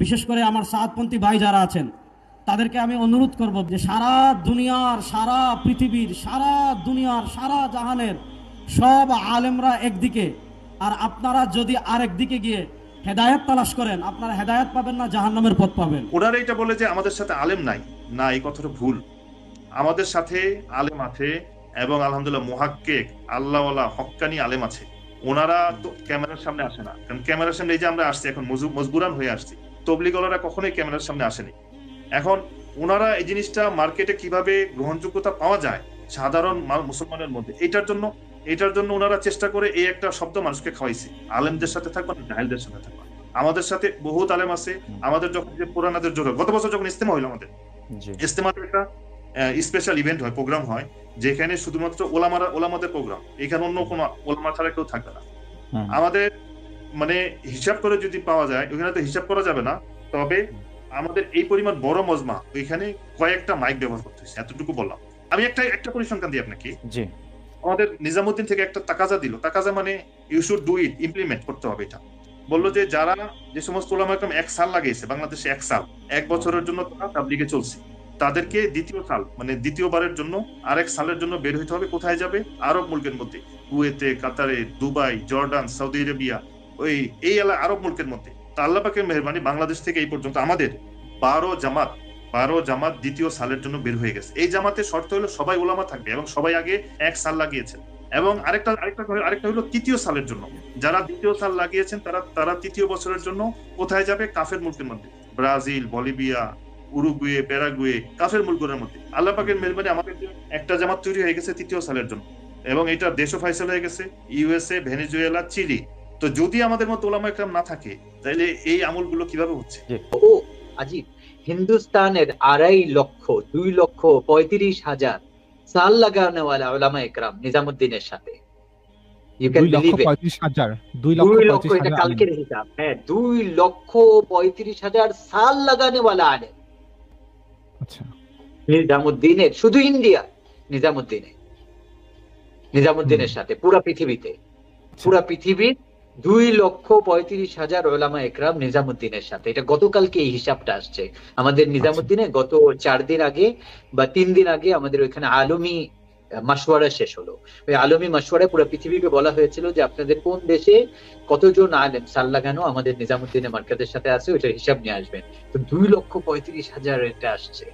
বিশেষ করে আমার সাতপন্থী ভাই যারা আছেন তাদেরকে আমি অনুরোধ করব যে সারা দুনিয়ার, সারা পৃথিবীর, সারা দুনিয়ার, সারা জাহানের সব আলেমরা একদিকে, আর আপনারা যদি আরেক দিকে গিয়ে হেদায়েত তালাশ করেন, আপনারা হেদায়েত পাবেন না, জাহান্নামের পথ পাবেন। ওনারা এটা বলে যে আমাদের সাথে আলেম নাই, না, এই কথাটা ভুল। আমাদের সাথে আলেম আছে, এবং আলহামদুলিল্লাহ মুহাক্কিক আল্লাহওয়ালা হক্কানি আলেম আছে। ওনারা তো ক্যামেরার সামনে আসে না, কারণ ক্যামেরার সামনে এই যে আমরা আসছি এখন মজবুরান হয়ে আসছি, তবলিগলারা কখনোই ক্যামেরার সামনে আসেনি। এখন ওনারা এই জিনিসটা মার্কেটে কিভাবে গ্রহণযোগ্যতা পাওয়া যায় সাধারণ মুসলমানের মধ্যে, এটার জন্য ওনারা চেষ্টা করে এই একটা শব্দ মানুষকে খাওয়াইছে, আলেমদের সাথে থাকবা না, জাহেলদের সাথে থাকবা। আমাদের সাথে বহুত আলেম আছে। আমাদের যখন যে পুরানাদের জোর, গত বছর যখন ইস্তেমা হইলো, আমাদের ইস্তেমাতে একটা স্পেশাল ইভেন্ট হয়, প্রোগ্রাম হয়, যেখানে শুধুমাত্র ওলামাদের প্রোগ্রাম, এখানে অন্য কোনো ওলামা ছাড়া কেউ থাকবে না। আমাদের মানে হিসাব করে যদি পাওয়া যায়, ওখানে তো হিসাব করা যাবে না, তবে আমাদের এই পরিমাণ বড় মজমা, ওইখানে কয়েকটা মাইক ব্যবহার করতে হয়েছে, এতটুকু বললাম। আমি একটা পরিসংখ্যান দিই আপনাকে। আমাদের নিজামুদ্দিন থেকে একটা তাকাজা দিল, তাকাজা মানে you should do it, implement করতে হবে। এটা বললো যে যারা, যে সমস্ত ওলামা একরাম 1 সাল লাগিয়েছে বাংলাদেশে, 1 সাল, 1 বছরের জন্য তারা তাবলিগে চলছে, তাদেরকে দ্বিতীয় সাল মানে দ্বিতীয়বারের জন্য আরেক সালের জন্য বের হইতে হবে। কোথায় যাবে? আরব মুলকের মধ্যে, কুয়েতে, কাতারে, দুবাই, জর্ডান, সৌদি আরবিয়া, এই আরব মুলকের মধ্যে। তা আল্লাহ পাকের মেহেরবানি, বাংলাদেশ থেকে এই পর্যন্ত আমাদের 12 জামাত দ্বিতীয় সালের জন্য বের হয়ে গেছে। এই জামাতের শর্ত হলো সবাই ওলামা থাকবে এবং সবাই আগে 1 সাল লাগিয়েছেন। এবং আরেকটা হলো তৃতীয় সালের জন্য, যারা দ্বিতীয় সাল লাগিয়েছেন তারা তৃতীয় বছরের জন্য কোথায় যাবে? কাফের মুলকের মধ্যে, ব্রাজিল, বলিভিয়া, উরুগুয়ে, প্যারাগুয়ে, কাফের মুলকের মধ্যে। আল্লাহ পাকের মেহেরবানি আমাদের একটা জামাত তৈরি হয়ে গেছে তৃতীয় সালের জন্য, এবং এটা দেশও ফাইসাল হয়ে গেছে, ইউএসএ, ভেনেজুয়েলা, চিলি। তো যদি আমাদের মতো ওলামা একরাম না থাকে, তাহলে এই আমলগুলো কিভাবে হচ্ছে? ও আজিব, হিন্দুস্তানের 2,35,000 সাল লাগানেওয়ালা উলামা একরাম নিজামুদ্দিনের সাথে। You can believe it. 2,35,000 এটা কালকের হিসাব। হ্যাঁ, 2,35,000 সাল লাগানেওয়ালা আলেম। আচ্ছা, নিজামুদ্দিনের, শুধু ইন্ডিয়া, নিজামুদ্দিনের সাথে পুরা পৃথিবীর 2,35,000 ওলামা একরাম নিজামুদ্দিনের সাথে। এটা গতকালকে এই হিসাবটা আসছে আমাদের নিজামুদ্দিনে। গত 4 দিন আগে বা 3 দিন আগে আমাদের ওইখানে আলমী মাসওয়ারা শেষ হলো। ওই আলমী মাসওয়ারায় পুরো পৃথিবীকে বলা হয়েছিল যে আপনাদের কোন দেশে কতজন আলেম সাল লাগানো আমাদের নিজামুদ্দিনের মার্কাজের সাথে আছে, ওইটার হিসাব নিয়ে আসবেন। তো 2,35,000 এটা আসছে।